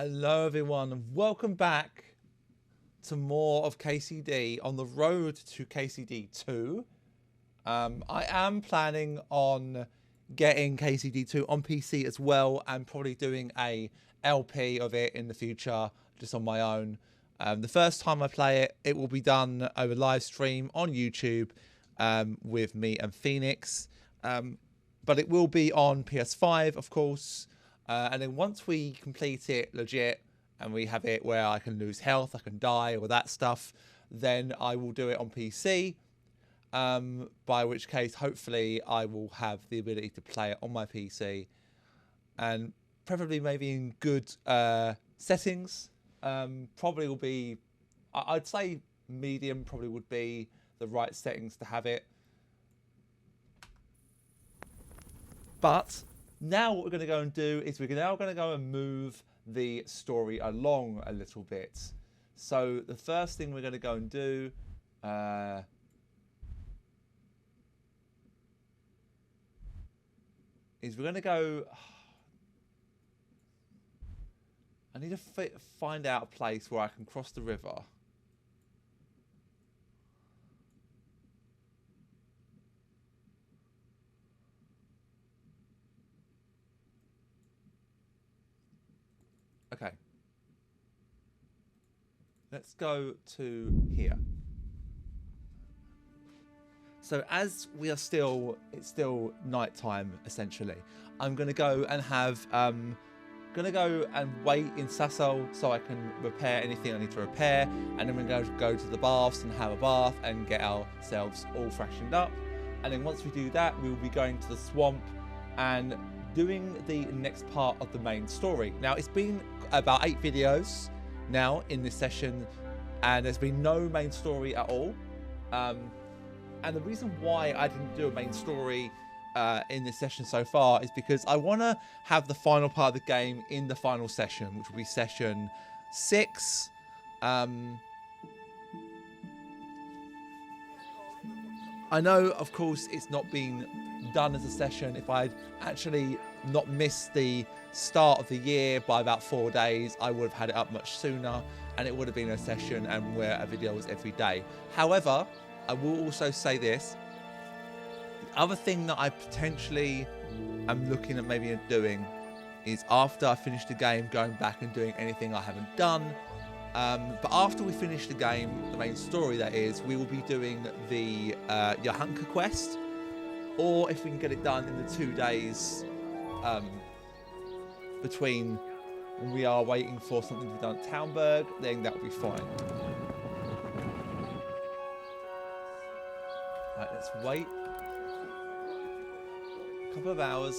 Hello everyone and welcome back to more of KCD on the road to KCD 2. I am planning on getting KCD 2 on PC as well and probably doing a LP of it in the future just on my own. The first time I play it, it will be done over live stream on YouTube with me and Phoenix. But it will be on PS5 of course. And then once we complete it legit and we have it where I can lose health, I can die, all that stuff, then I will do it on PC. By which case, hopefully, I will have the ability to play it on my PC. And preferably maybe in good settings. Probably will be, I'd say medium probably would be the right settings to have it. But now what we're going to go and do is we're now going to go and move the story along a little bit. So the first thing we're going to go and do is we're going to go... I need to find out a place where I can cross the river. Okay. Let's go to here. So as we are still, it's still nighttime essentially. I'm gonna go and have, gonna go and wait in Sassel so I can repair anything I need to repair, and then we're going to go to the baths and have a bath and get ourselves all freshened up. And then once we do that, we will be going to the swamp and doing the next part of the main story. Now it's been about 8 videos now in this session and there's been no main story at all, and the reason why I didn't do a main story in this session so far is because I want to have the final part of the game in the final session, which will be session 6. I know of course it's not been done as a session. If I'd actually not missed the start of the year by about 4 days, I would have had it up much sooner and it would have been a session and where a video was every day. However, I will also say this, the other thing that I potentially am looking at maybe doing is after I finish the game, going back and doing anything I haven't done. But after we finish the game, the main story that is, we will be doing the Yahanka quest. Or if we can get it done in the 2 days between when we are waiting for something to be done at Townburg, then that will be fine. Right, let's wait a couple of hours.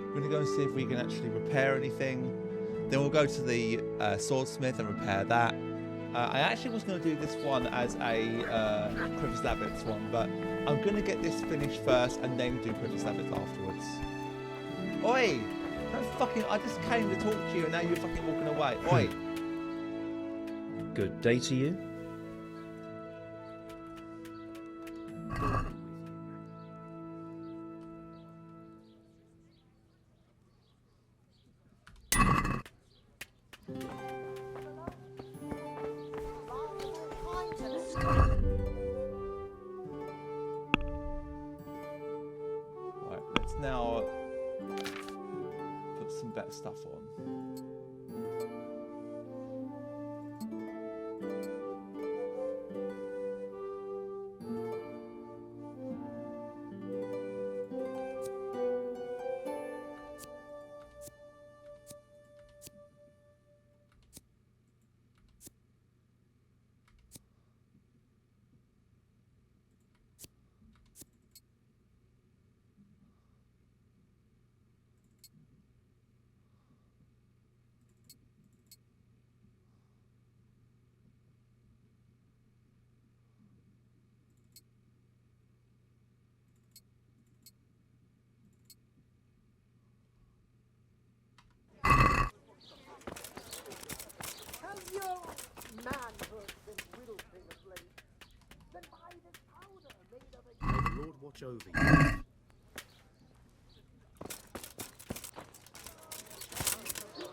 We're going to go and see if we can actually repair anything. Then we'll go to the swordsmith and repair that. I actually was going to do this one as a Privis Labbits one, but I'm going to get this finished first and then do Privis Labbits afterwards. Oi! Don't fucking... I just came to talk to you and now you're fucking walking away. Oi! Good day to you. Right, let's now put some better stuff on. much over you.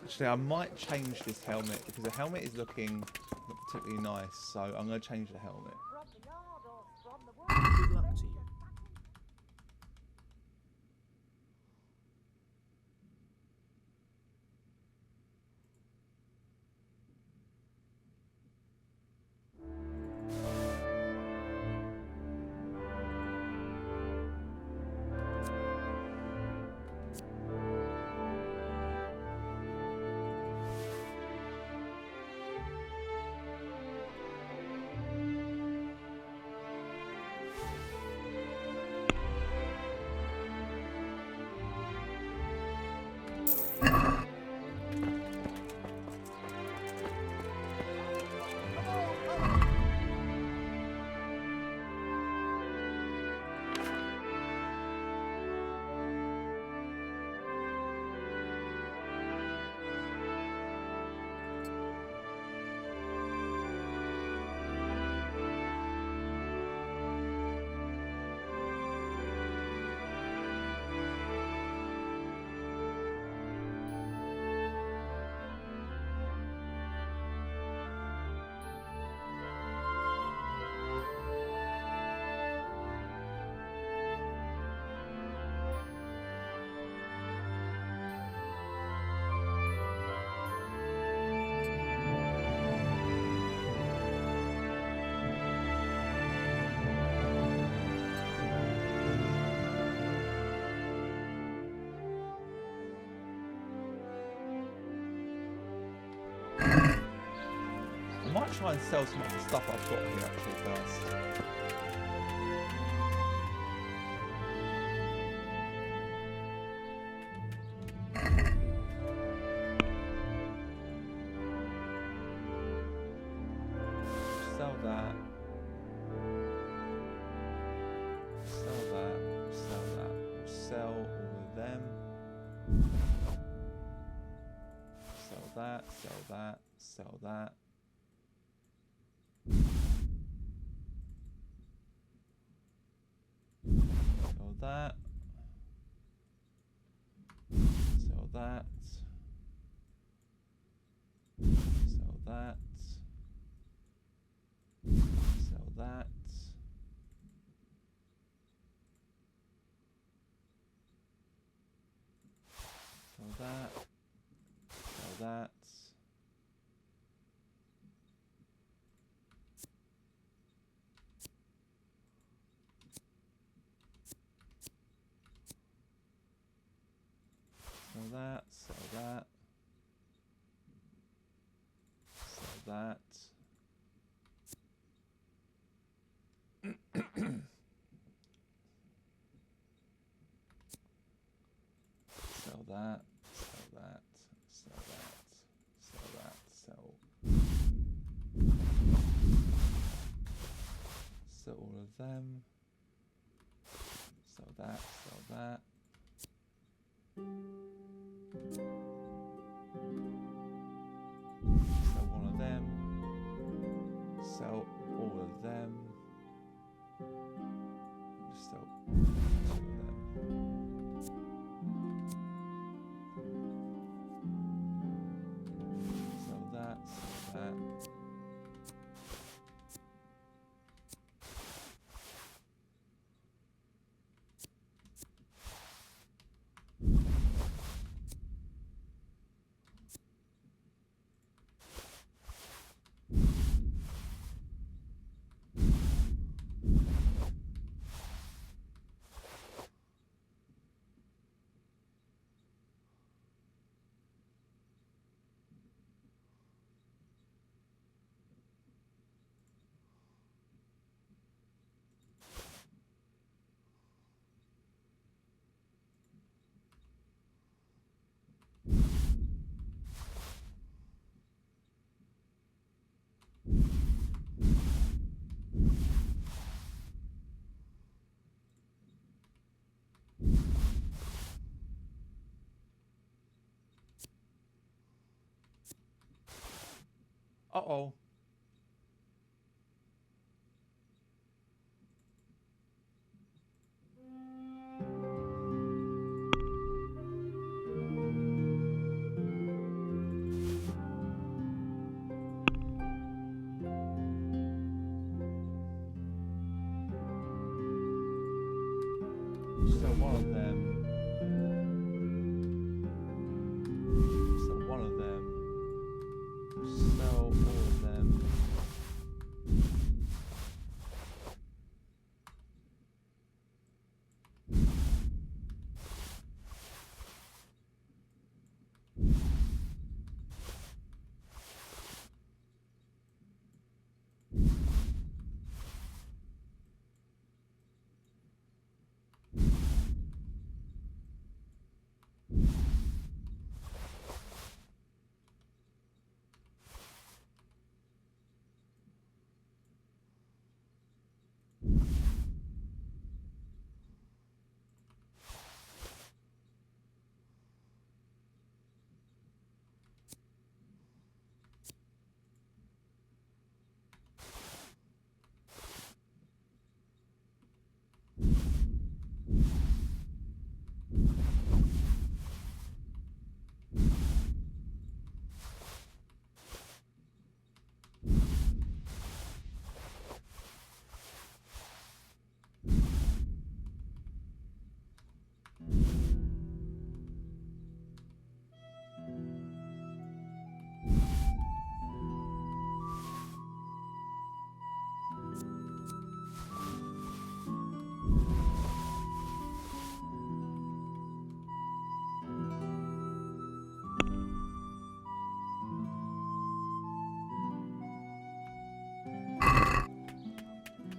Actually, I might change this helmet because the helmet is looking not particularly nice. So I'm going to change the helmet. Good luck to you. I might try and sell some of the stuff I've got here actually first. Sell that. Sell that. Sell that. Sell all of them. Sell that. Sell that. Sell that. Sell that. Sell that. Sell that. Sell that. Sell that. Sell that. Sell that, sell that, sell that. Sell that, sell that, sell that, sell that, sell. Sell all of them. Sell that, sell that. Sell one of them. Sell all of them. Just sell two of them. Sell that, sell that. Uh-oh.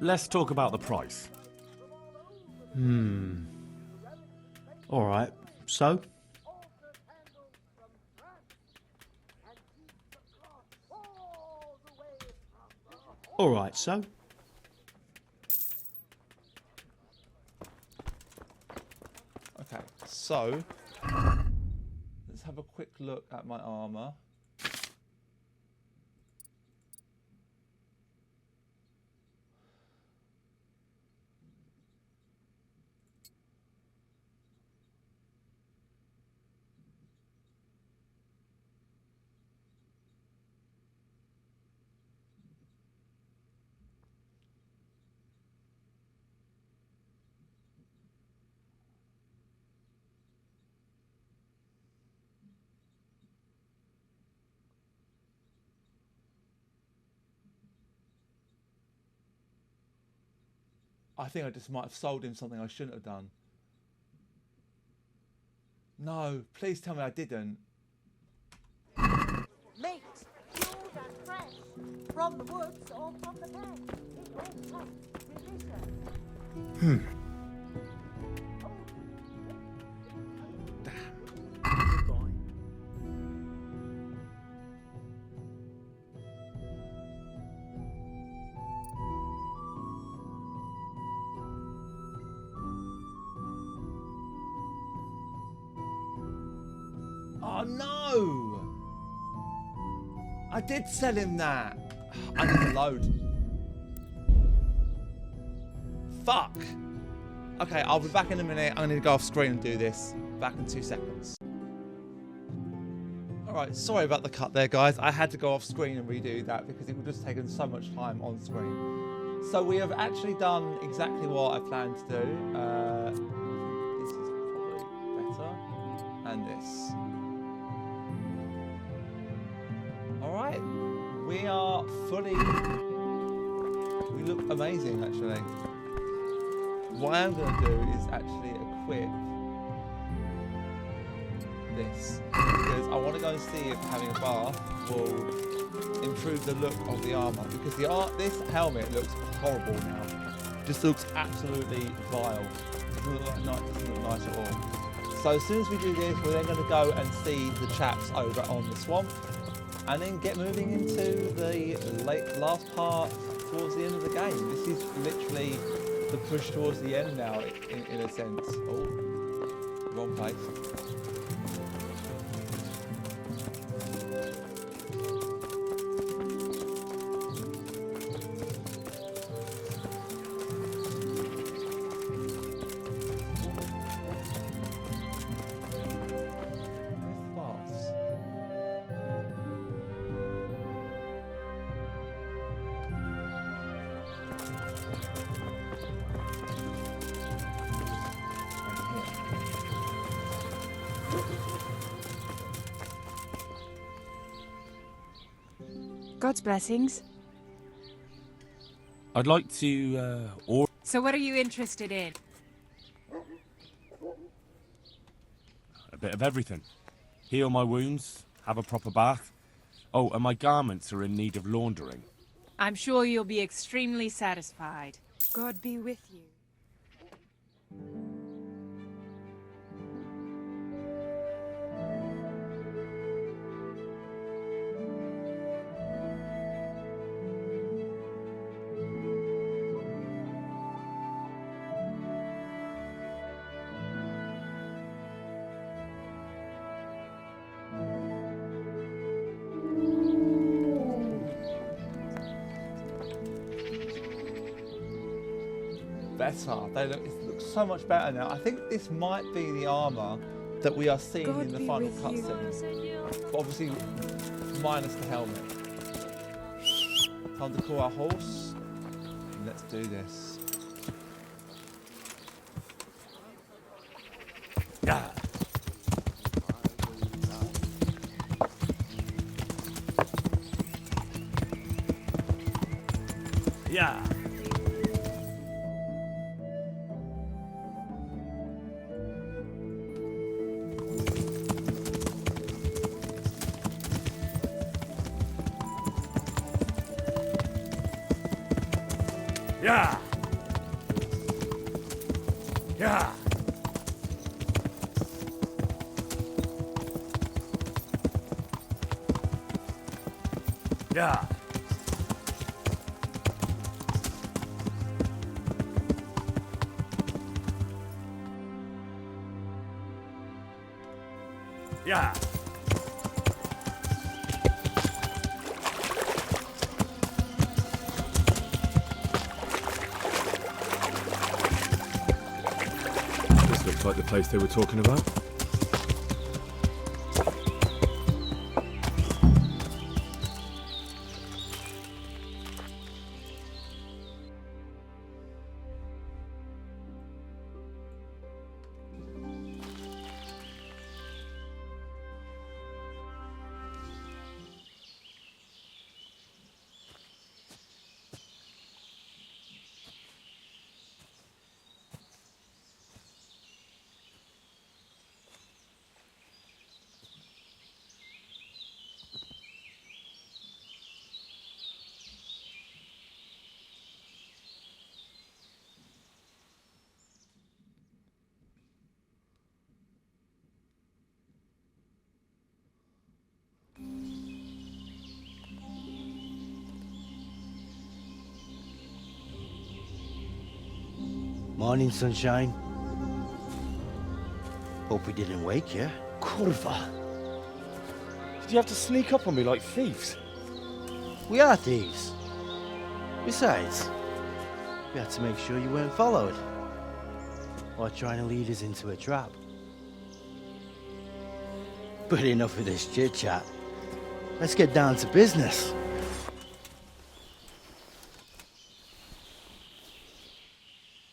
Let's talk about the price. Alright, so? Alright, so? Okay, so let's have a quick look at my armor. I think I just might have sold him something I shouldn't have done. No, please tell me I didn't. Meat, cured and fresh, from the woods or from the pen. It all tastes delicious. Goodbye. Oh no! I did sell him that. I need to load. Fuck! Okay, I'll be back in a minute. I'm going to go off screen and do this. Back in 2 seconds. Alright, sorry about the cut there, guys. I had to go off screen and redo that because it would just taken so much time on screen. So we have actually done exactly what I planned to do. I think this is probably better. And this. Alright, we are fully... We look amazing, actually. What I'm going to do is actually equip this. Because I want to go and see if having a bath will improve the look of the armor. Because this helmet looks horrible now. Just looks absolutely vile. It doesn't look nice at all. So as soon as we do this, we're then going to go and see the chaps over on the swamp. And then get moving into the last part towards the end of the game. This is literally the push towards the end now, in a sense. Oh, wrong place. God's blessings. I'd like to, order So what are you interested in? a bit of everything. Heal my wounds, have a proper bath. Oh, and my garments are in need of laundering. I'm sure you'll be extremely satisfied. God be with you. better. It looks so much better now. I think this might be the armor that we are seeing in the final cutscene. But obviously, minus the helmet. Time to call our horse. And let's do this. Yeah. Yeah. Yeah. Yeah. Yeah. Yeah. This looks like the place they were talking about. Morning, sunshine. Hope we didn't wake you. Kurva! Did you have to sneak up on me like thieves? We are thieves. Besides, we had to make sure you weren't followed. Or trying to lead us into a trap. But enough of this chit-chat. Let's get down to business.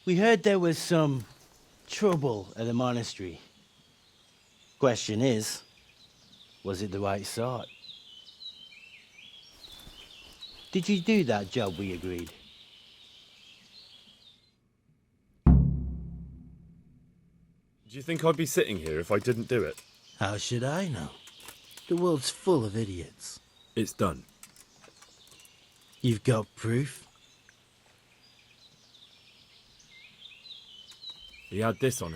We heard there was some trouble at the monastery. Question is, was it the right sort? Did you do that job we agreed? Do you think I'd be sitting here if I didn't do it? How should I know? The world's full of idiots. It's done. You've got proof? He had this on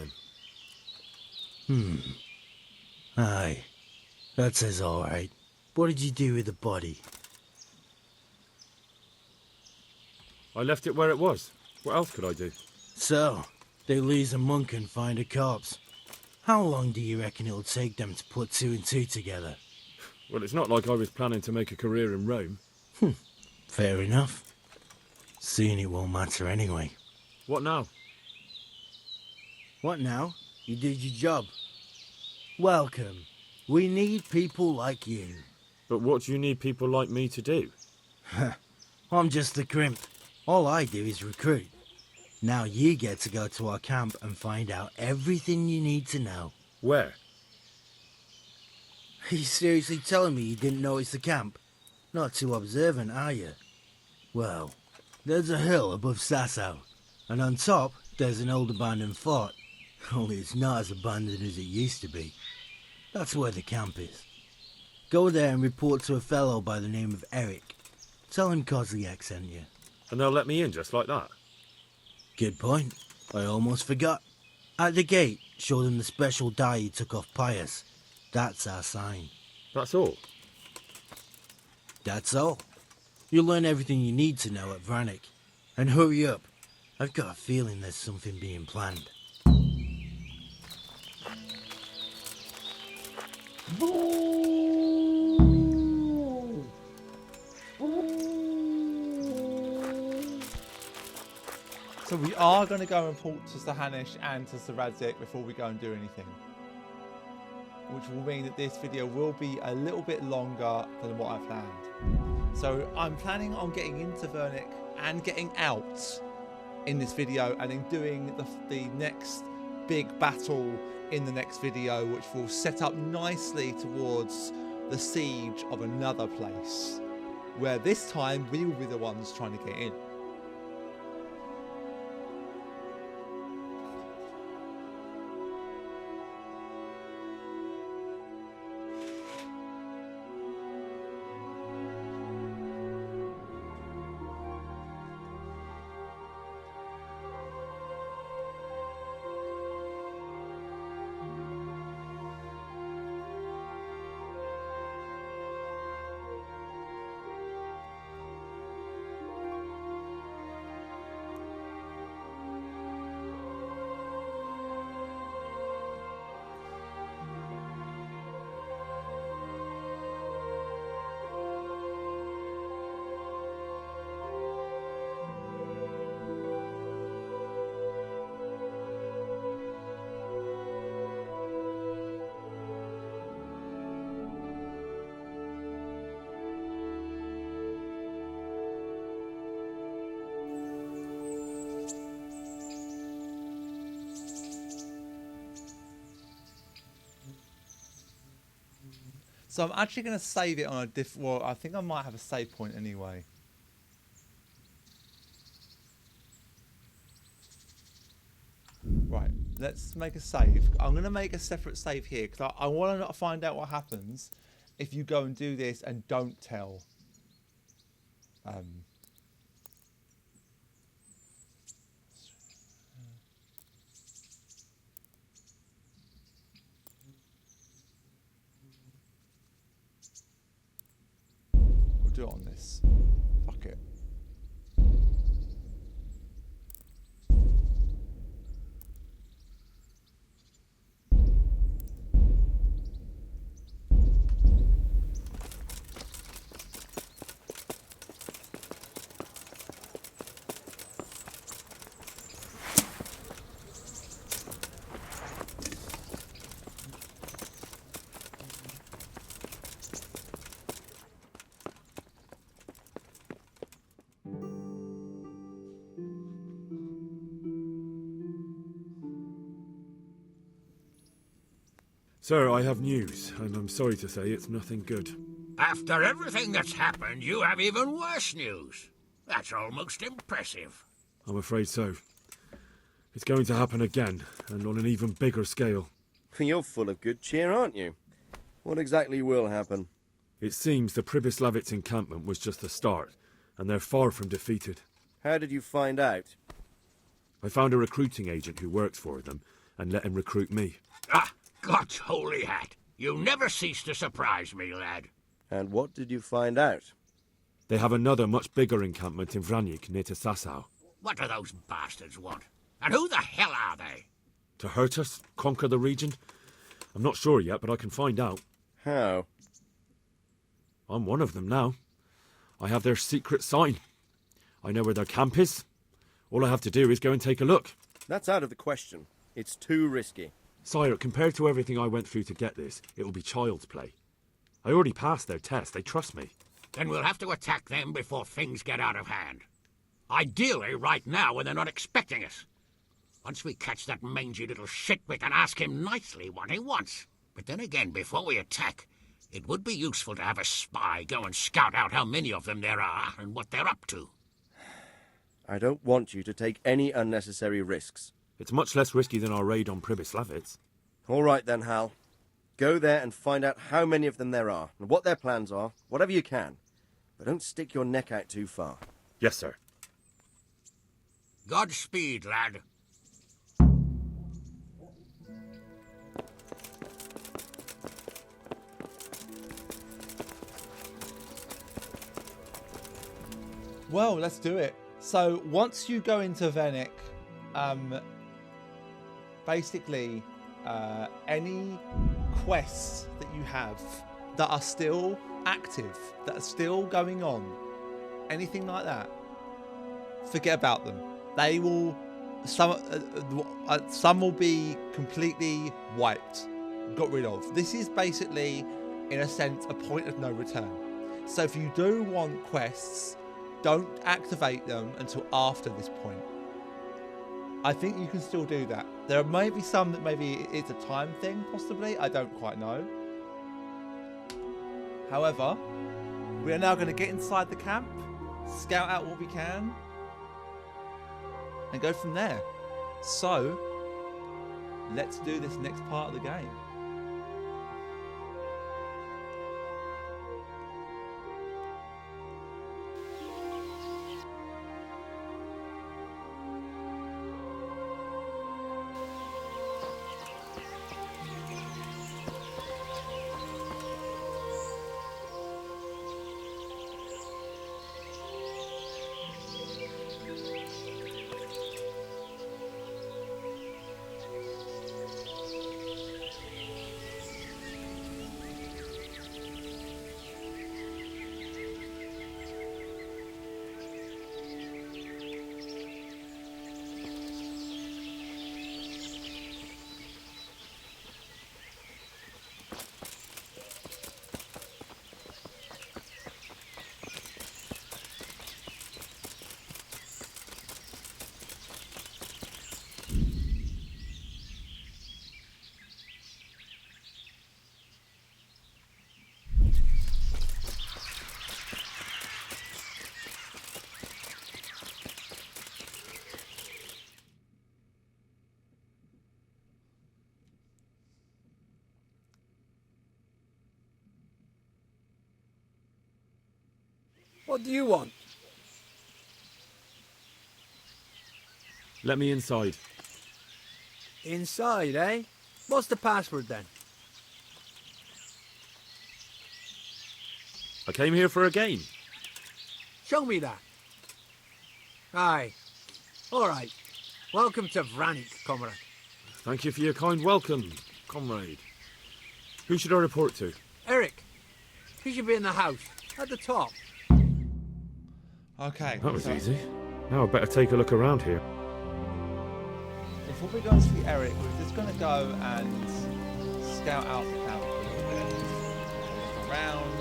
him. Aye. That says all right. What did you do with the body? I left it where it was. What else could I do? So, they lose a monk and find a corpse. How long do you reckon it'll take them to put two and two together? Well, it's not like I was planning to make a career in Rome. Fair enough. Soon it won't matter anyway. What now? What now? You did your job. Welcome. We need people like you. But what do you need people like me to do? I'm just the crimp. All I do is recruit. Now you get to go to our camp and find out everything you need to know. Where? Are you seriously telling me you didn't notice the camp? Not too observant, are you? Well, there's a hill above Sasso, and on top there's an old abandoned fort. Only it's not as abandoned as it used to be. That's where the camp is. Go there and report to a fellow by the name of Eric. Tell him Kozliak sent you. And they'll let me in just like that? Good point. I almost forgot. At the gate, show them the special dye you took off Pius. That's our sign. That's all? That's all. You'll learn everything you need to know at Vranik. And hurry up. I've got a feeling there's something being planned. So So we are going to go and report to Sir Hanish and to Sir Radzik before we go and do anything. Which will mean that this video will be a little bit longer than what I planned. So I'm planning on getting into Vernick and getting out in this video, and then doing the next big battle in the next video, which will set up nicely towards the siege of another place, where this time we will be the ones trying to get in. So I'm actually going to save it on a well, I think I might have a save point anyway. Right, let's make a save. I'm going to make a separate save here because I want to find out what happens if you go and do this and don't tell. Do it on this. Fuck it. Sir, I have news, and I'm sorry to say it's nothing good. After everything that's happened, you have even worse news. That's almost impressive. I'm afraid so. It's going to happen again, and on an even bigger scale. You're full of good cheer, aren't you? What exactly will happen? It seems the Pribyslavitz encampment was just the start, and they're far from defeated. How did you find out? I found a recruiting agent who works for them, and let him recruit me. Ah, God's holy hat. You never cease to surprise me, lad. And what did you find out? They have another much bigger encampment in Vranyik near to Sasau. What do those bastards want? And who the hell are they? To hurt us? Conquer the region? I'm not sure yet, but I can find out. How? I'm one of them now. I have their secret sign. I know where their camp is. All I have to do is go and take a look. That's out of the question. It's too risky. Sire, compared to everything I went through to get this, it will be child's play. I already passed their test. They trust me. Then we'll have to attack them before things get out of hand. Ideally, right now, when they're not expecting us. Once we catch that mangy little shit, we can ask him nicely what he wants. But then again, before we attack, it would be useful to have a spy go and scout out how many of them there are and what they're up to. I don't want you to take any unnecessary risks. It's much less risky than our raid on Pribyslavitz. All right then, Hal. Go there and find out how many of them there are, and what their plans are, whatever you can. But don't stick your neck out too far. Yes, sir. Godspeed, lad. Well, let's do it. So once you go into Vernick, basically any quests that you have that are still active, that are still going on, anything like that, forget about them. They will some will be completely wiped, got rid of. This is basically, in a sense, a point of no return. So if you do want quests, don't activate them until after this point. I think you can still do that. There may be some that maybe it's a time thing, possibly. I don't quite know. However, we are now going to get inside the camp, scout out what we can, and go from there. So, let's do this next part of the game. What do you want? Let me inside. Inside, eh? What's the password then? I came here for a game. Show me that. Aye. All right. Welcome to Vranik, comrade. Thank you for your kind welcome, comrade. Who should I report to? Eric, he should be in the house, at the top. Okay. That was so easy. Now I better take a look around here. before we go and see Eric, we're just going to go and scout out the camp a little bit. Look around.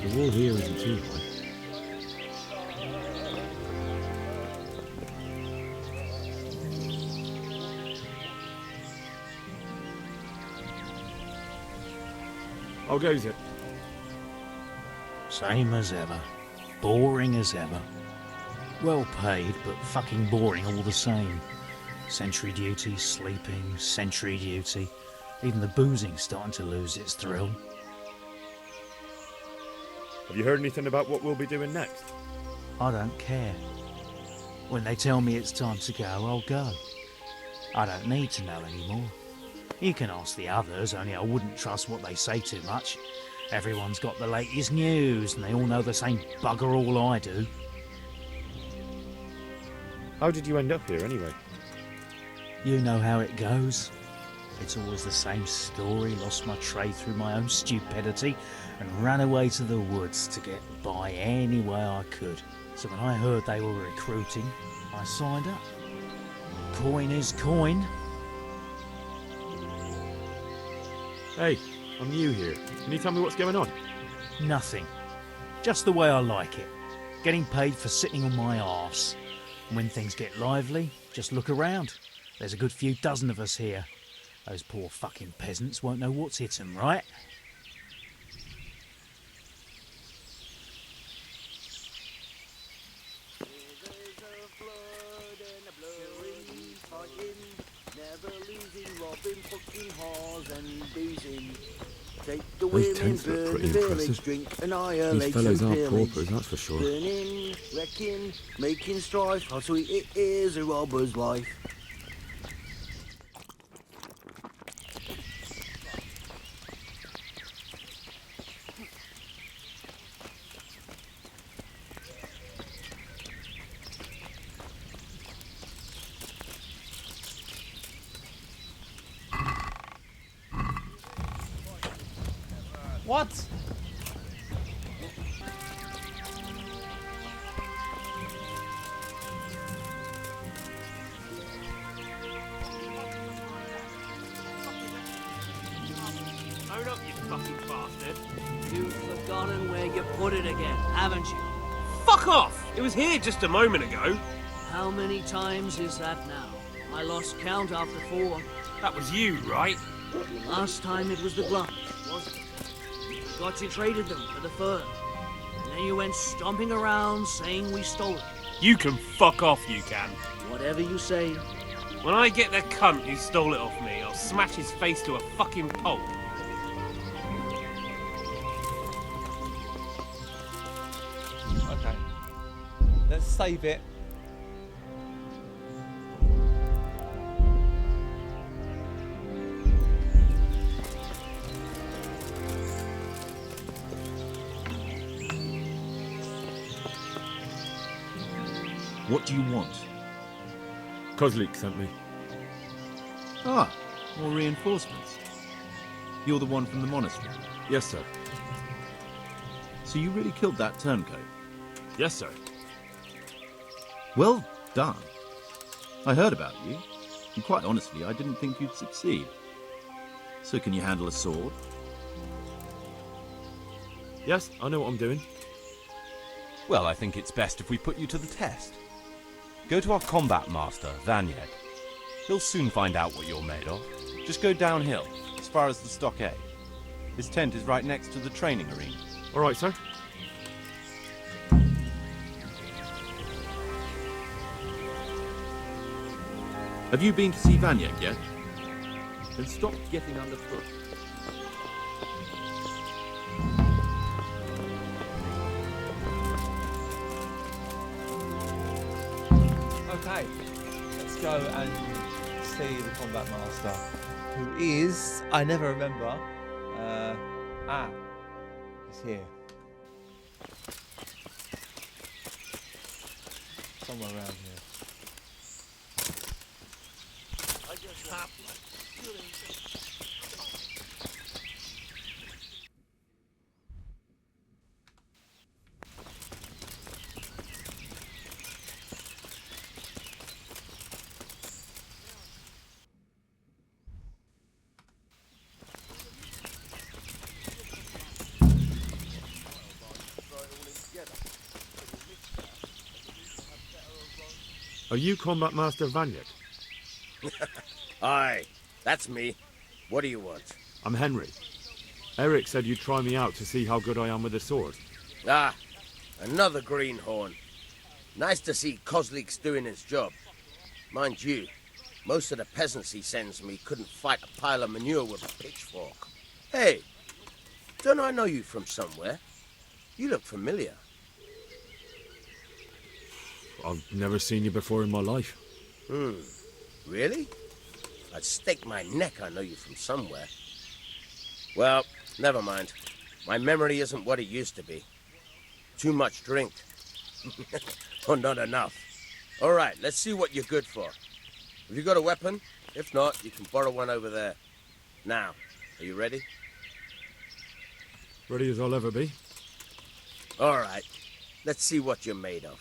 The wall here isn't too high. How goes it? Same as ever. Boring as ever. Well paid, but fucking boring all the same. Sentry duty, sleeping, sentry duty. Even the boozing's starting to lose its thrill. Have you heard anything about what we'll be doing next? I don't care. When they tell me it's time to go, I'll go. I don't need to know anymore. You can ask the others, only I wouldn't trust what they say too much. Everyone's got the latest news, and they all know the same bugger all I do. How did you end up here anyway? You know how it goes. It's always the same story. Lost my trade through my own stupidity and ran away to the woods to get by any way I could. So when I heard they were recruiting, I signed up. Coin is coin. Hey, I'm new here. Can you tell me what's going on? Nothing. Just the way I like it. Getting paid for sitting on my arse. And when things get lively, just look around. There's a good few dozen of us here. Those poor fucking peasants won't know what's hit them, right? Those tents look pretty impressive. These fellows aren't paupers, that's for sure. Burning, wrecking, making strife. How sweet it is a robber's life. What? Own up, you fucking bastard. You've forgotten where you put it again, haven't you? Fuck off! It was here just a moment ago. How many times is that now? I lost count after 4. That was you, right? Last time it was the gloves, wasn't it? You got you traded them for the fur. And then you went stomping around saying we stole it. You can fuck off, you can. Whatever you say. When I get the cunt who stole it off me, I'll smash his face to a fucking pulp. Okay. Let's save it. What do you want? Kozlik sent me. Ah, more reinforcements. You're the one from the monastery? Yes, sir. So you really killed that turncoat? Yes, sir. Well done. I heard about you, and quite honestly, I didn't think you'd succeed. So can you handle a sword? Yes, I know what I'm doing. Well, I think it's best if we put you to the test. Go to our combat master, Vanyed. He'll soon find out what you're made of. Just go downhill, as far as the stockade. His tent is right next to the training arena. All right, sir. Have you been to see Vanyek yet? Then stop getting underfoot. Okay, let's go and see the combat master, who is, I never remember. He's here. Somewhere around here. Are you Combat Master Vanyek? Aye, that's me. What do you want? I'm Henry. Eric said you'd try me out to see how good I am with a sword. Ah, another greenhorn. Nice to see Kozlik's doing his job. Mind you, most of the peasants he sends me couldn't fight a pile of manure with a pitchfork. Hey, don't I know you from somewhere? You look familiar. I've never seen you before in my life. Really? I'd stake my neck I know you from somewhere. Well, never mind. My memory isn't what it used to be. Too much drink. Or not enough. All right, let's see what you're good for. Have you got a weapon? If not, you can borrow one over there. Now, are you ready? Ready as I'll ever be. All right, let's see what you're made of.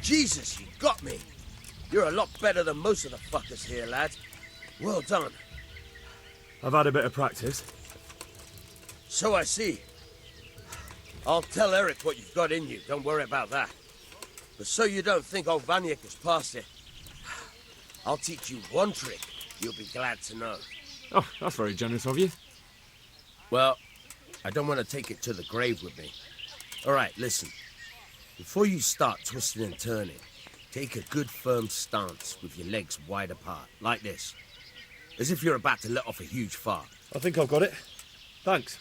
Jesus, you got me. You're a lot better than most of the fuckers here, lad. Well done. I've had a bit of practice. So I see. I'll tell Eric what you've got in you, don't worry about that. But so you don't think old Vanyek has passed it, I'll teach you one trick you'll be glad to know. Oh, that's very generous of you. Well, I don't want to take it to the grave with me. All right, listen. Before you start twisting and turning, take a good firm stance with your legs wide apart, like this. As if you're about to let off a huge fart. I think I've got it. Thanks.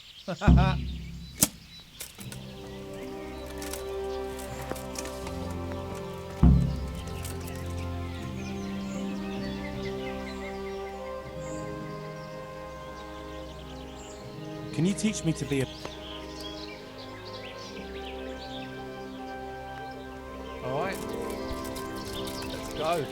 Can you teach me to be a... Alright. Let's go.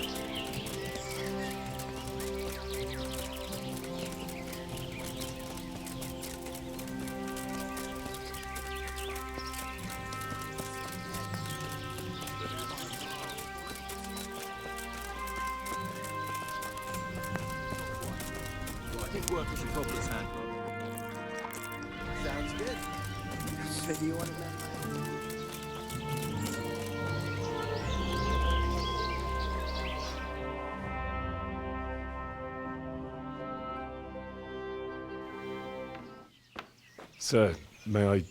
I think work is a cobbler's hand. Sounds good. So do you want to know? Sir, may I...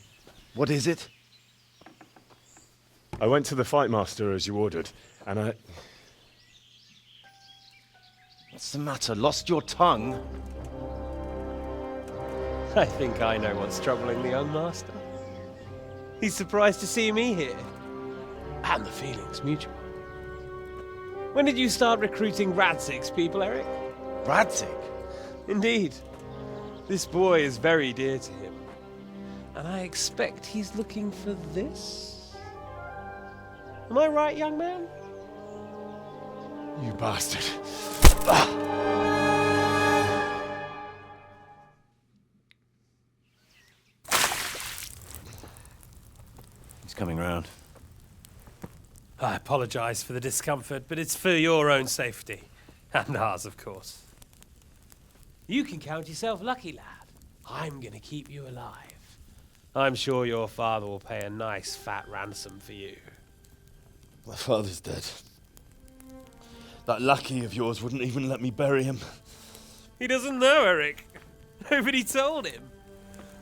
What is it? I went to the Fight Master as you ordered, and I... What's the matter? Lost your tongue? I think I know what's troubling the young master. He's surprised to see me here. And the feeling's mutual. When did you start recruiting Radzig's people, Eric? Radzig? Indeed. This boy is very dear to him. And I expect he's looking for this? Am I right, young man? You bastard. He's coming round. I apologize for the discomfort, but it's for your own safety. And ours, of course. You can count yourself lucky, lad. I'm gonna keep you alive. I'm sure your father will pay a nice fat ransom for you. My father's dead. That lackey of yours wouldn't even let me bury him. He doesn't know, Eric. Nobody told him.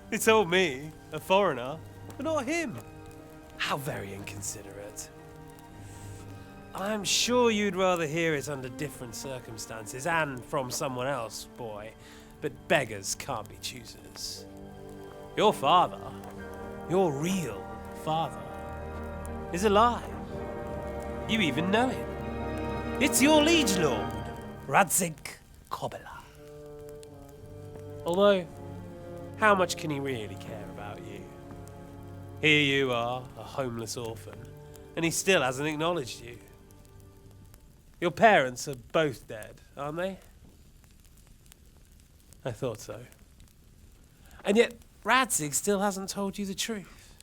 They told me, a foreigner, but not him. How very inconsiderate. I'm sure you'd rather hear it under different circumstances and from someone else, boy. But beggars can't be choosers. Your father, your real father, is alive. You even know him. It's your liege lord, Radzig Kobyla. Although, how much can he really care about you? Here you are, a homeless orphan, and he still hasn't acknowledged you. Your parents are both dead, aren't they? I thought so. And yet, Radzig still hasn't told you the truth.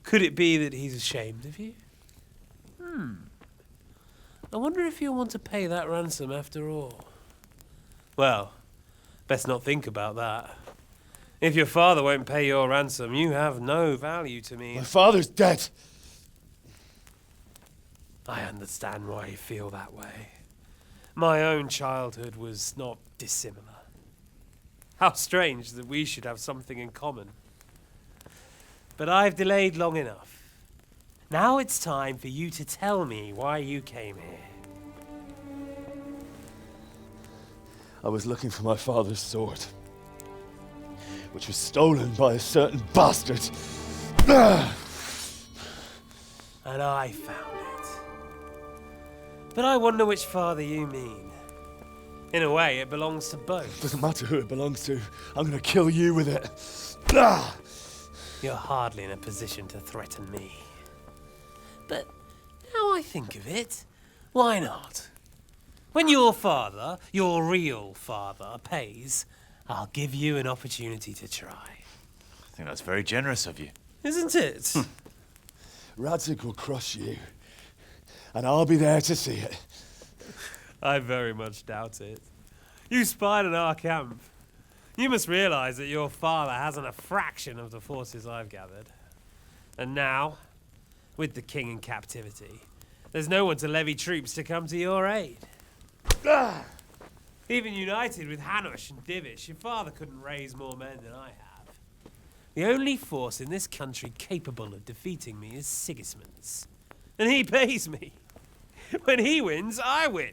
Could it be that he's ashamed of you? I wonder if you'll want to pay that ransom after all. Well, best not think about that. If your father won't pay your ransom, you have no value to me. My father's dead. I understand why you feel that way. My own childhood was not dissimilar. How strange that we should have something in common. But I've delayed long enough. Now it's time for you to tell me why you came here. I was looking for my father's sword, which was stolen by a certain bastard. And I found it. But I wonder which father you mean. In a way, it belongs to both. Doesn't matter who it belongs to. I'm gonna kill you with it. Ah! You're hardly in a position to threaten me. But now I think of it, why not? When your father, your real father, pays, I'll give you an opportunity to try. I think that's very generous of you. Isn't it? Radzig will crush you. And I'll be there to see it. I very much doubt it. You spied on our camp. You must realize that your father hasn't a fraction of the forces I've gathered. And now, with the king in captivity, there's no one to levy troops to come to your aid. Even united with Hanush and Divish, your father couldn't raise more men than I have. The only force in this country capable of defeating me is Sigismund's. And he pays me. When he wins, I win.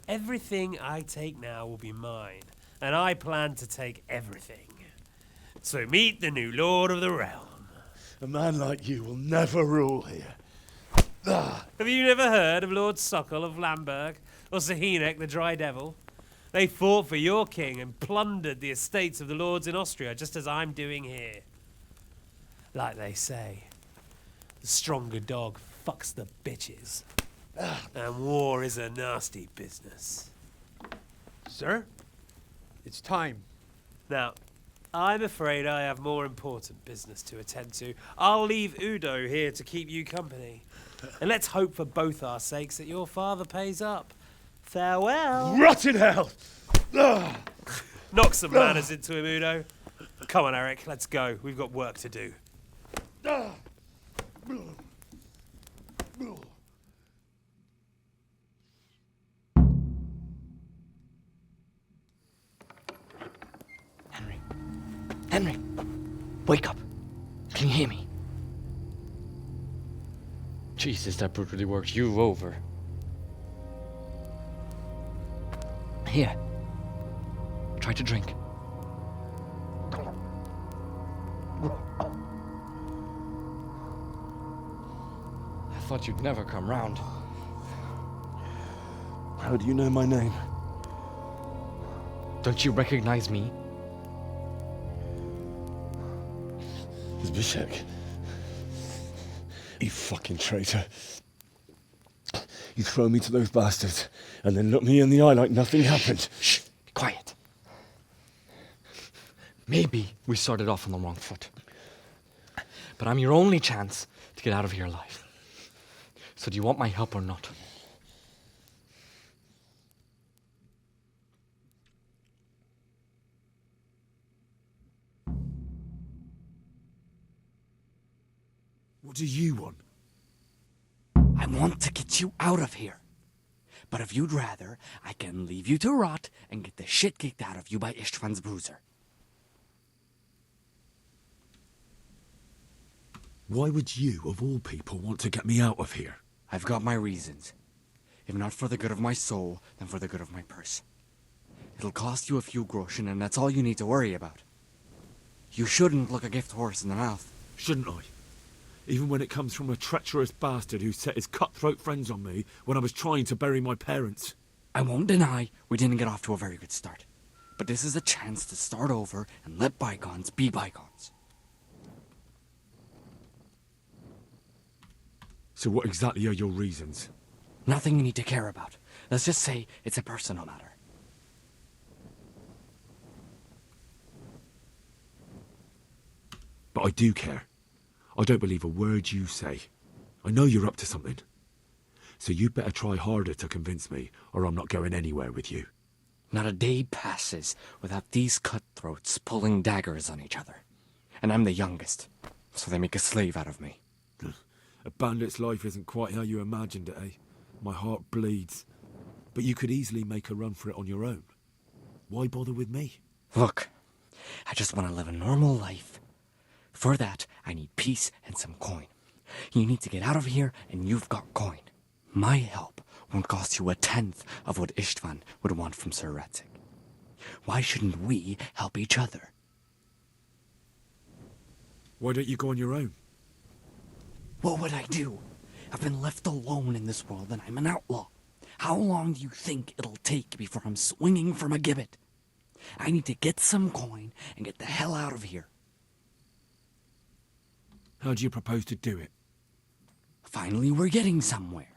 Everything I take now will be mine, and I plan to take everything. So meet the new Lord of the Realm. A man like you will never rule here. Have you never heard of Lord Sokol of Lamberg, or Sahinek the Dry Devil? They fought for your king and plundered the estates of the lords in Austria, just as I'm doing here. Like they say, the stronger dog fucks the bitches. And war is a nasty business. Sir, it's time. Now, I'm afraid I have more important business to attend to. I'll leave Udo here to keep you company. And let's hope for both our sakes that your father pays up. Farewell. Rot in hell! Knock some manners into him, Udo. Come on, Eric, let's go. We've got work to do. Henry, wake up. Can you hear me? Jesus, that brute really worked you over. Here. Try to drink. I thought you'd never come round. How do you know my name? Don't you recognize me? Zbyszek. You fucking traitor. You throw me to those bastards and then look me in the eye like nothing happened. Shh! Be quiet. Maybe we started off on the wrong foot. But I'm your only chance to get out of here alive. So do you want my help or not? What do you want? I want to get you out of here. But if you'd rather, I can leave you to rot and get the shit kicked out of you by Istvan's bruiser. Why would you, of all people, want to get me out of here? I've got my reasons. If not for the good of my soul, then for the good of my purse. It'll cost you a few groschen, and that's all you need to worry about. You shouldn't look a gift horse in the mouth. Shouldn't I? Even when it comes from a treacherous bastard who set his cutthroat friends on me when I was trying to bury my parents. I won't deny we didn't get off to a very good start. But this is a chance to start over and let bygones be bygones. So what exactly are your reasons? Nothing you need to care about. Let's just say it's a personal matter. But I do care. I don't believe a word you say. I know you're up to something. So you'd better try harder to convince me, or I'm not going anywhere with you. Not a day passes without these cutthroats pulling daggers on each other. And I'm the youngest, so they make a slave out of me. A bandit's life isn't quite how you imagined it, eh? My heart bleeds. But you could easily make a run for it on your own. Why bother with me? Look, I just want to live a normal life. For that, I need peace and some coin. You need to get out of here, and you've got coin. My help won't cost you a tenth of what Istvan would want from Sir Radzig. Why shouldn't we help each other? Why don't you go on your own? What would I do? I've been left alone in this world, and I'm an outlaw. How long do you think it'll take before I'm swinging from a gibbet? I need to get some coin and get the hell out of here. How do you propose to do it? Finally, we're getting somewhere.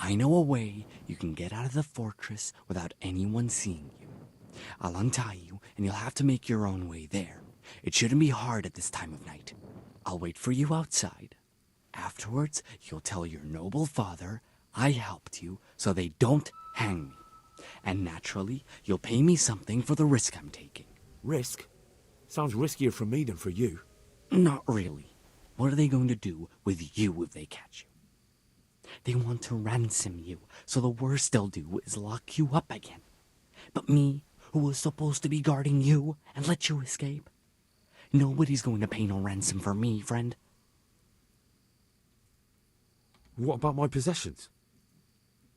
I know a way you can get out of the fortress without anyone seeing you. I'll untie you, and you'll have to make your own way there. It shouldn't be hard at this time of night. I'll wait for you outside. Afterwards, you'll tell your noble father I helped you so they don't hang me. And naturally, you'll pay me something for the risk I'm taking. Risk? Sounds riskier for me than for you. Not really. What are they going to do with you if they catch you? They want to ransom you, so the worst they'll do is lock you up again. But me, who was supposed to be guarding you and let you escape? Nobody's going to pay no ransom for me, friend. What about my possessions?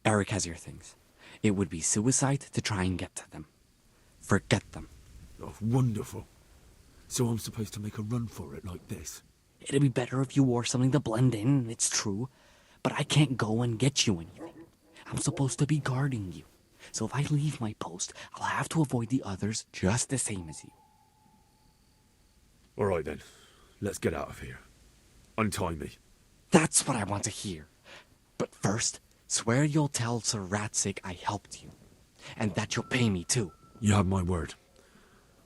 Eric has your things. It would be suicide to try and get to them. Forget them. Oh, wonderful. So I'm supposed to make a run for it like this? It'd be better if you wore something to blend in, it's true. But I can't go and get you anything. I'm supposed to be guarding you. So if I leave my post, I'll have to avoid the others just the same as you. All right then. Let's get out of here. Untie me. That's what I want to hear. But first, swear you'll tell Sir Ratsig I helped you. And that you'll pay me too. You have my word.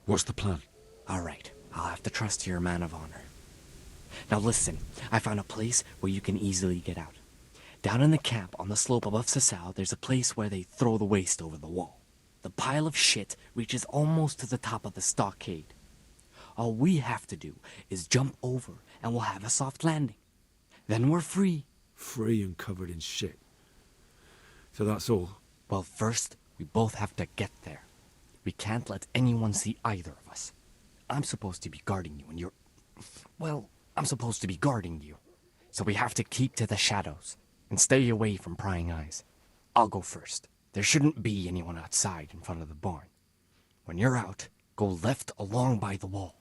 What's the plan? All right. I'll have to trust you're a man of honor. Now listen, I found a place where you can easily get out. Down in the camp on the slope above Sasau, there's a place where they throw the waste over the wall. The pile of shit reaches almost to the top of the stockade. All we have to do is jump over and we'll have a soft landing. Then we're free. Free and covered in shit. So that's all? Well, first, we both have to get there. We can't let anyone see either of us. I'm supposed to be guarding you and you're... Well, I'm supposed to be guarding you. So we have to keep to the shadows and stay away from prying eyes. I'll go first. There shouldn't be anyone outside in front of the barn. When you're out, go left along by the wall.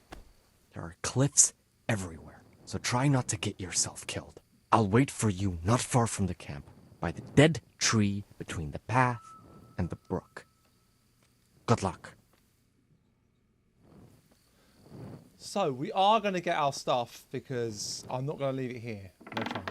There are cliffs everywhere, so try not to get yourself killed. I'll wait for you not far from the camp, by the dead tree between the path and the brook. Good luck. So, we are going to get our stuff because I'm not going to leave it here. No chance.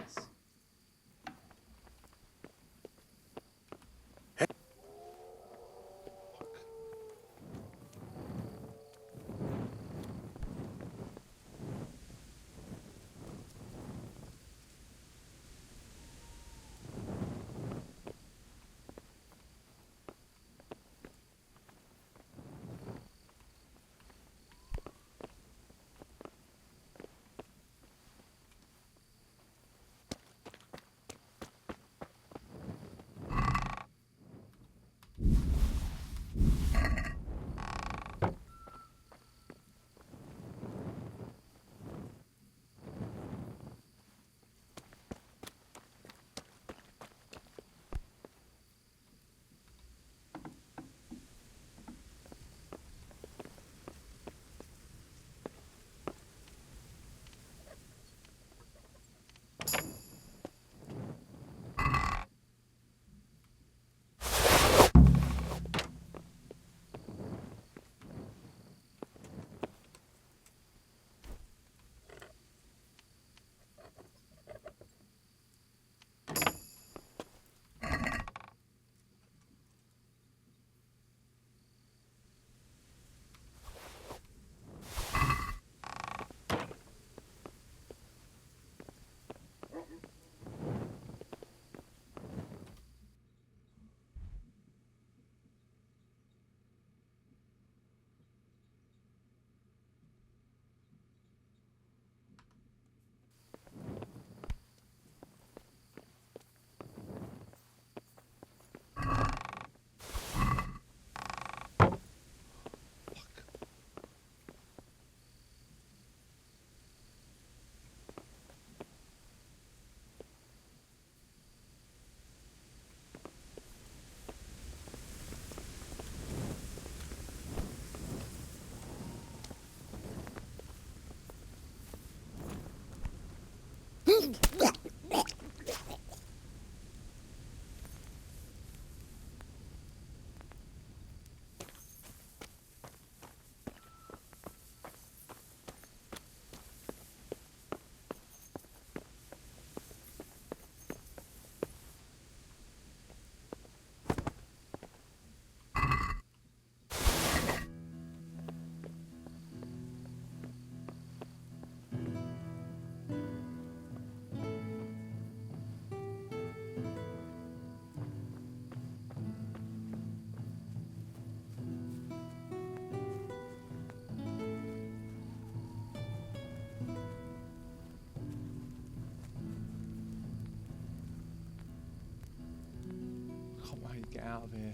Get out of here.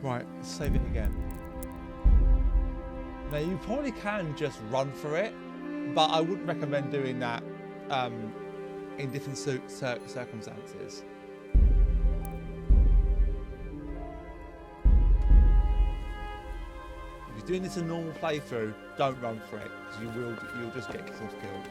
Right, let's save it again. Now you probably can just run for it, but I wouldn't recommend doing that in different circumstances. If you're doing this a normal playthrough, don't run for it, because you'll just get yourself killed.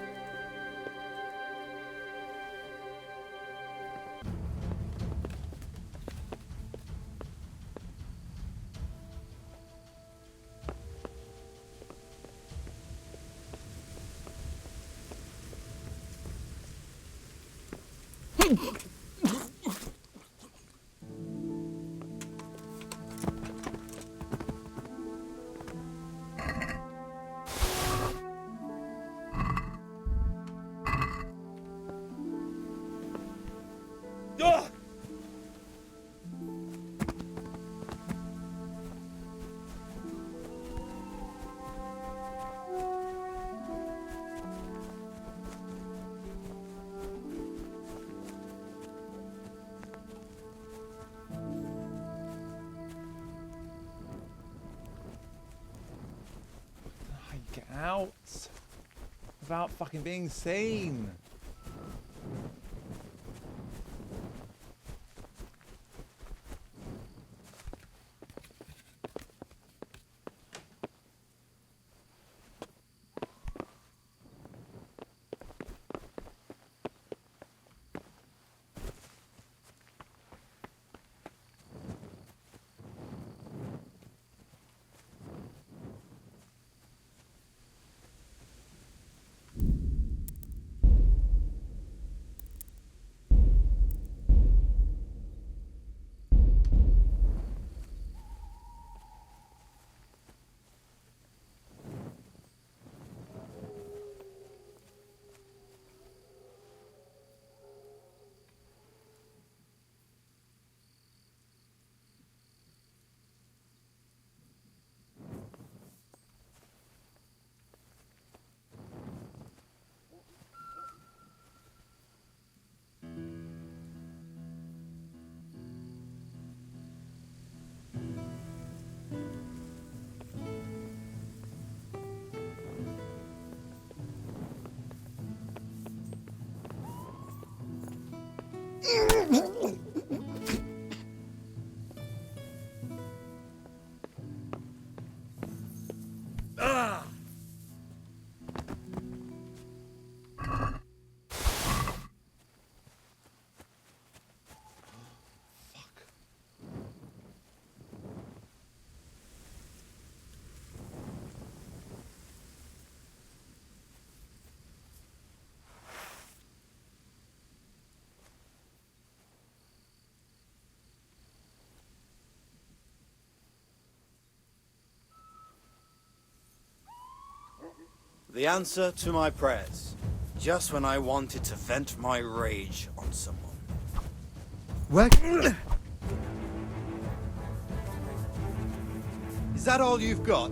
Get out without fucking being seen. The answer to my prayers, just when I wanted to vent my rage on someone. What? Is that all you've got?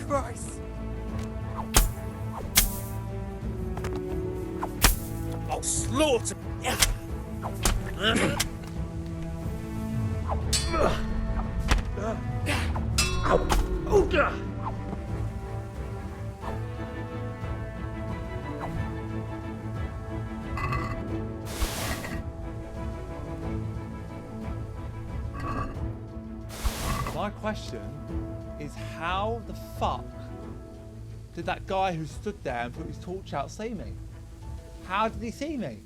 Christ. I'll slaughter. My question is, how the fuck did that guy who stood there and put his torch out see me? How did he see me?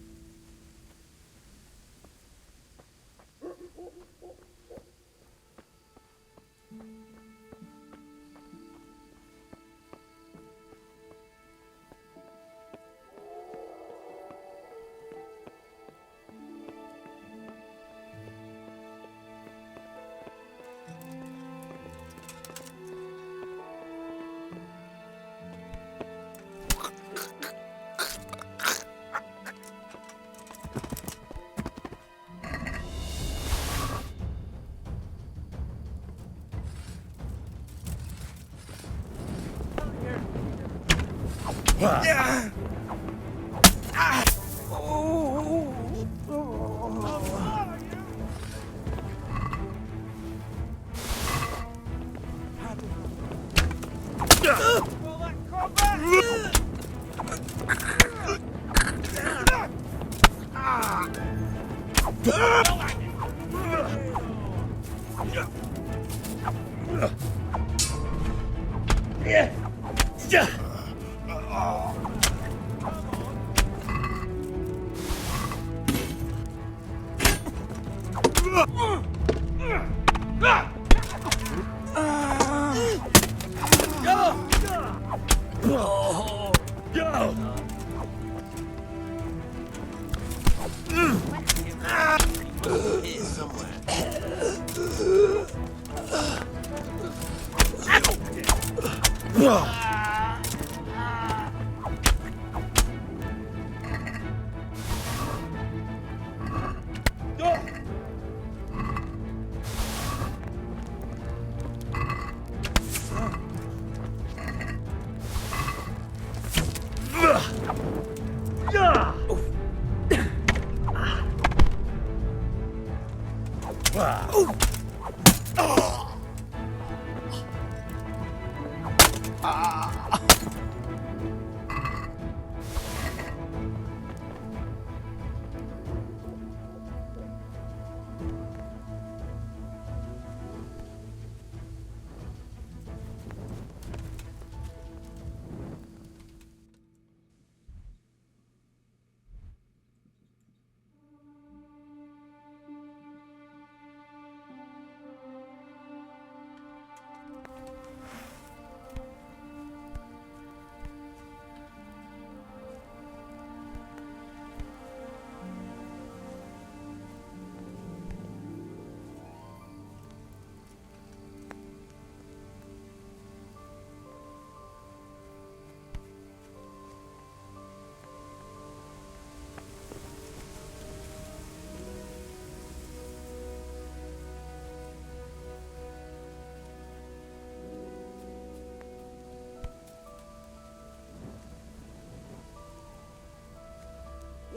Yeah.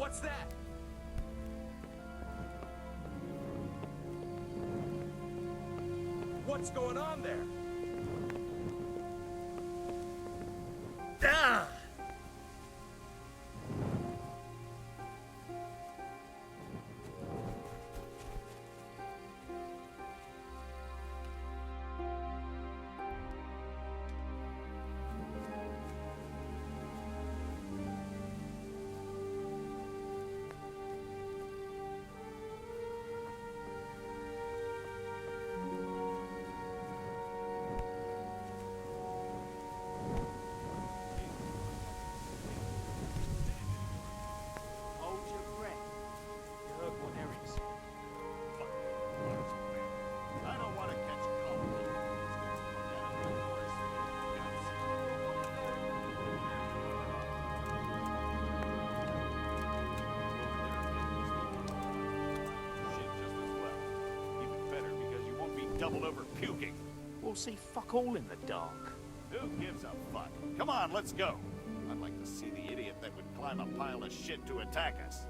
What's that? What's going on there? Ah! doubled over puking. We'll see fuck all in the dark. Who gives a fuck? Come on, let's go. I'd like to see the idiot that would climb a pile of shit to attack us.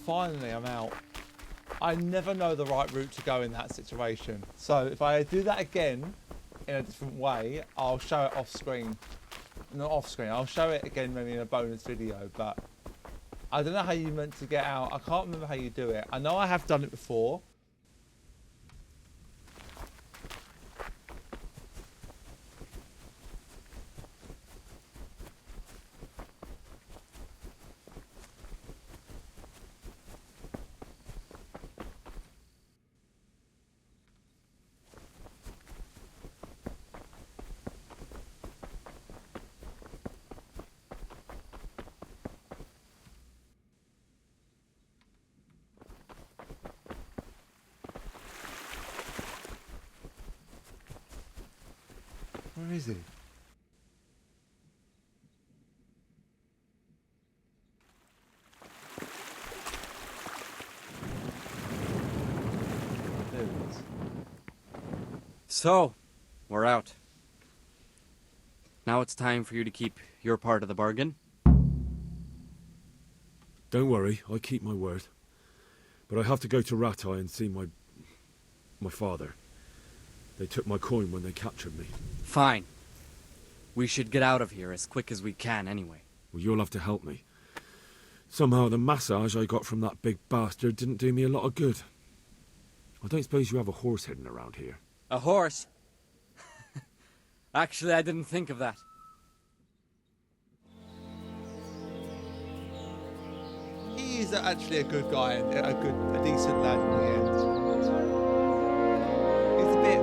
Finally, I'm out. I never know the right route to go in that situation. So if I do that again in a different way, I'll show it off screen. Not off screen, I'll show it again maybe in a bonus video, but I don't know how you meant to get out. I can't remember how you do it. I know I have done it before. Where is he? There it is. So, we're out. Now it's time for you to keep your part of the bargain. Don't worry, I keep my word. But I have to go to Ratai and see my father. They took my coin when they captured me. Fine. We should get out of here as quick as we can anyway. Well, you'll have to help me. Somehow the massage I got from that big bastard didn't do me a lot of good. I don't suppose you have a horse hidden around here. A horse? Actually, I didn't think of that. He is actually a good guy and a decent lad in the end. He's a bit,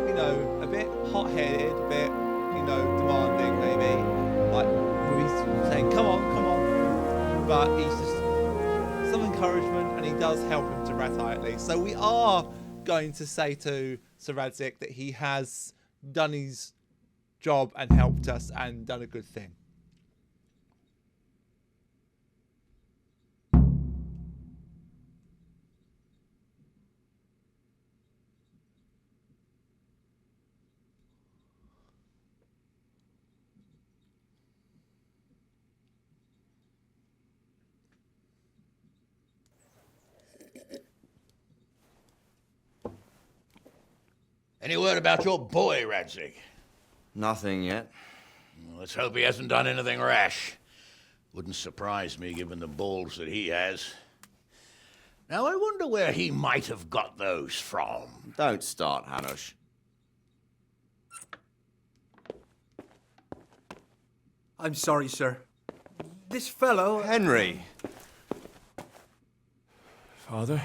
you know, a bit hot-headed, a bit, you know, demanding maybe. Like, he's saying, come on. But he's just some encouragement and he does help him to Ratai at least. So we are going to say to Sir Radzik that he has done his job and helped us and done a good thing. Any word about your boy, Radzik? Nothing yet. Let's hope he hasn't done anything rash. Wouldn't surprise me, given the balls that he has. Now, I wonder where he might have got those from. Don't start, Hanush. I'm sorry, sir. This fellow... Henry! Father?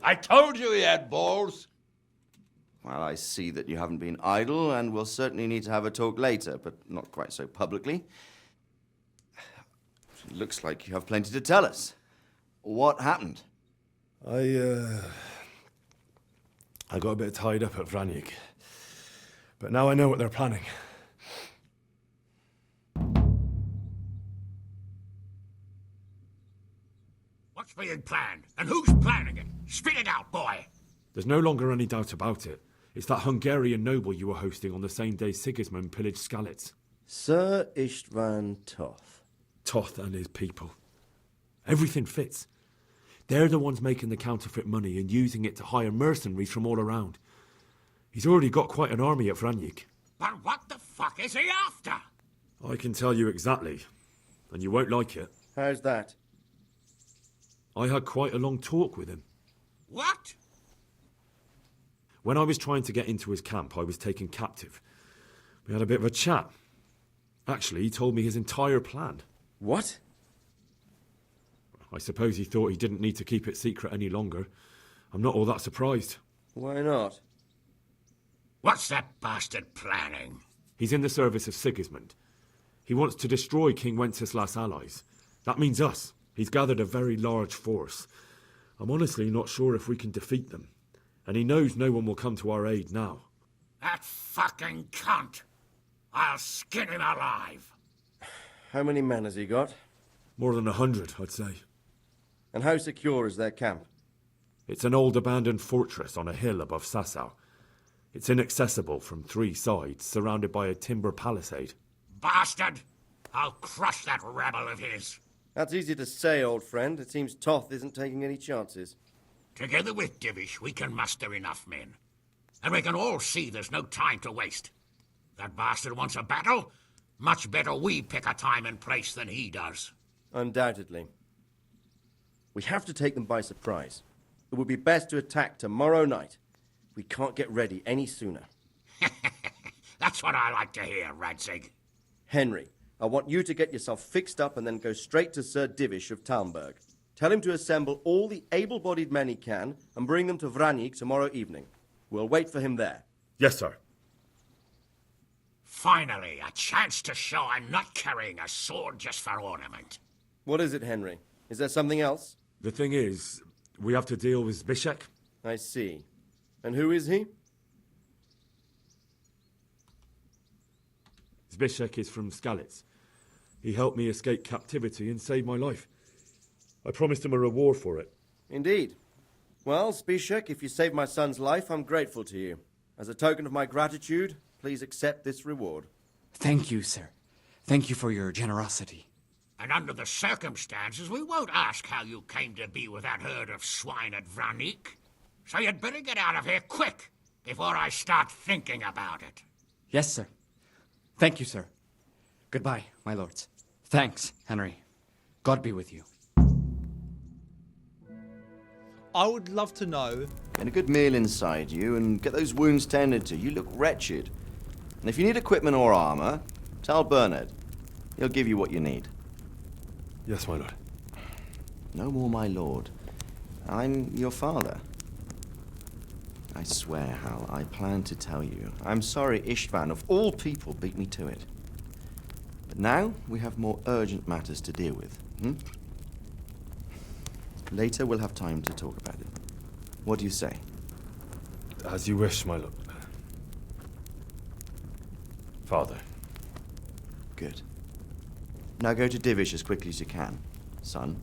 I told you he had balls. Well, I see that you haven't been idle, and we'll certainly need to have a talk later, but not quite so publicly. It looks like you have plenty to tell us. What happened? I got a bit tied up at Vranyik. But now I know what they're planning. What's being planned? And who's planning it? Spit it out, boy. There's no longer any doubt about it. It's that Hungarian noble you were hosting on the same day Sigismund pillaged Skalitz. Sir Istvan Toth. Toth and his people. Everything fits. They're the ones making the counterfeit money and using it to hire mercenaries from all around. He's already got quite an army at Vranyik. But what the fuck is he after? I can tell you exactly, and you won't like it. How's that? I had quite a long talk with him. What? When I was trying to get into his camp, I was taken captive. We had a bit of a chat. Actually, he told me his entire plan. What? I suppose he thought he didn't need to keep it secret any longer. I'm not all that surprised. Why not? What's that bastard planning? He's in the service of Sigismund. He wants to destroy King Wenceslas' allies. That means us. He's gathered a very large force. I'm honestly not sure if we can defeat them. And he knows no one will come to our aid now. That fucking cunt! I'll skin him alive! How many men has he got? More than 100, I'd say. And how secure is their camp? It's an old abandoned fortress on a hill above Sasau. It's inaccessible from 3 sides, surrounded by a timber palisade. Bastard! I'll crush that rebel of his! That's easy to say, old friend. It seems Toth isn't taking any chances. Together with Divish, we can muster enough men. And we can all see there's no time to waste. That bastard wants a battle. Much better we pick a time and place than he does. Undoubtedly. We have to take them by surprise. It would be best to attack tomorrow night. We can't get ready any sooner. That's what I like to hear, Radzig. Henry, I want you to get yourself fixed up and then go straight to Sir Divish of Talmberg. Tell him to assemble all the able-bodied men he can and bring them to Vranik tomorrow evening. We'll wait for him there. Yes, sir. Finally, a chance to show I'm not carrying a sword just for ornament. What is it, Henry? Is there something else? The thing is, we have to deal with Zbyszek. I see. And who is he? Zbyszek is from Skalitz. He helped me escape captivity and saved my life. I promised him a reward for it. Indeed. Well, Zbyszek, if you saved my son's life, I'm grateful to you. As a token of my gratitude, please accept this reward. Thank you, sir. Thank you for your generosity. And under the circumstances, we won't ask how you came to be with that herd of swine at Vranik. So you'd better get out of here quick, before I start thinking about it. Yes, sir. Thank you, sir. Goodbye, my lords. Thanks, Henry. God be with you. I would love to know. Get a good meal inside you and get those wounds tended to. You look wretched. And if you need equipment or armor, tell Bernard. He'll give you what you need. Yes, my lord. No more, my lord. I'm your father. I swear, Hal, I plan to tell you. I'm sorry Istvan, of all people, beat me to it. But now we have more urgent matters to deal with. Later we'll have time to talk about it. What do you say? As you wish, my lord. Father. Good. Now go to Divish as quickly as you can, son.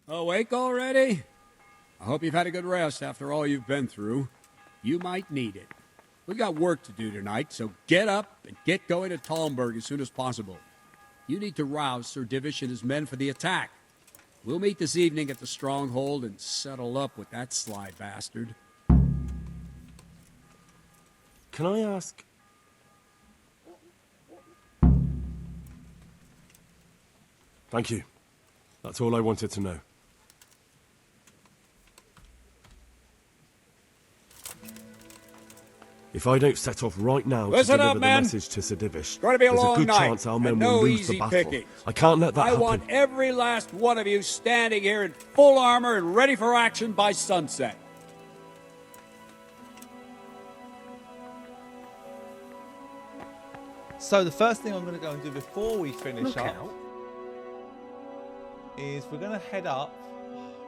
Awake already? I hope you've had a good rest after all you've been through. You might need it. We got work to do tonight, so get up and get going to Talmberg as soon as possible. You need to rouse Sir Divish and his men for the attack. We'll meet this evening at the stronghold and settle up with that sly bastard. Can I ask... Thank you. That's all I wanted to know. If I don't set off right now to Listen deliver up, the men. message to Sir Divish, It's going to be a there's long a good night, chance our men and will no lose the easy battle. picking. I can't let that I happen. want every last one of you standing here in full armor and ready for action by sunset. So the first thing I'm going to go and do before we finish Look up out. is we're going to head up.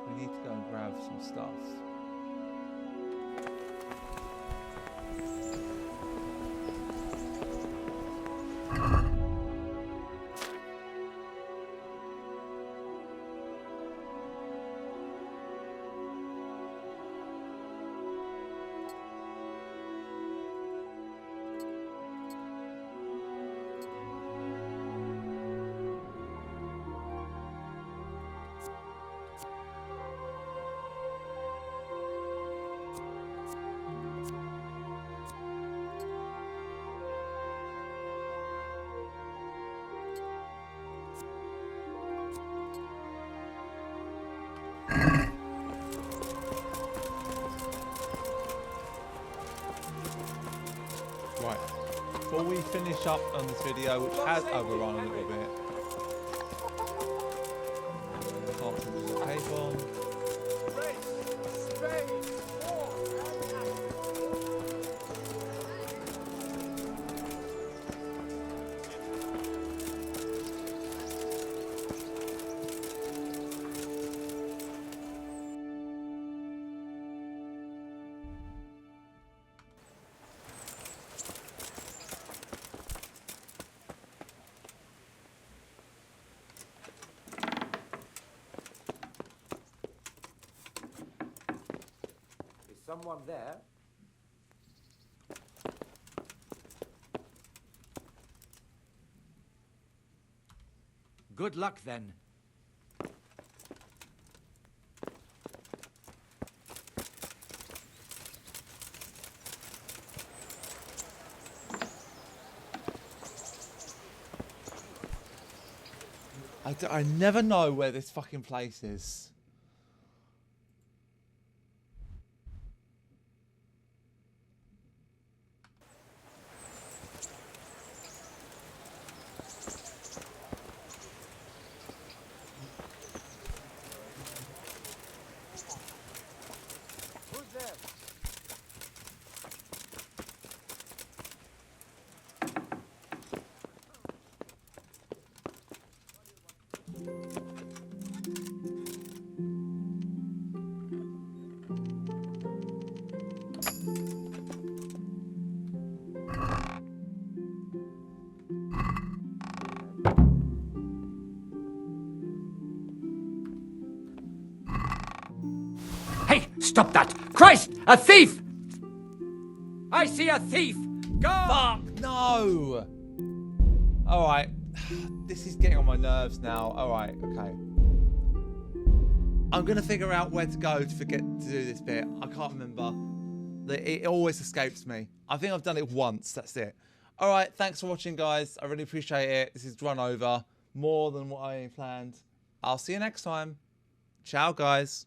We need to go and grab some stuff. Right, before we finish up on this video, which has overrun a little bit, can't see the cape on. Someone there? Good luck then. I never know where this fucking place is. Hey, stop that! Christ! A thief! I see a thief! Go! Fuck, no! Alright. This is getting on my nerves now. Alright, okay. I'm going to figure out where to go to forget to do this bit. I can't remember. It always escapes me. I think I've done it once. That's it. Alright, thanks for watching, guys. I really appreciate it. This is run over more than what I planned. I'll see you next time. Ciao, guys.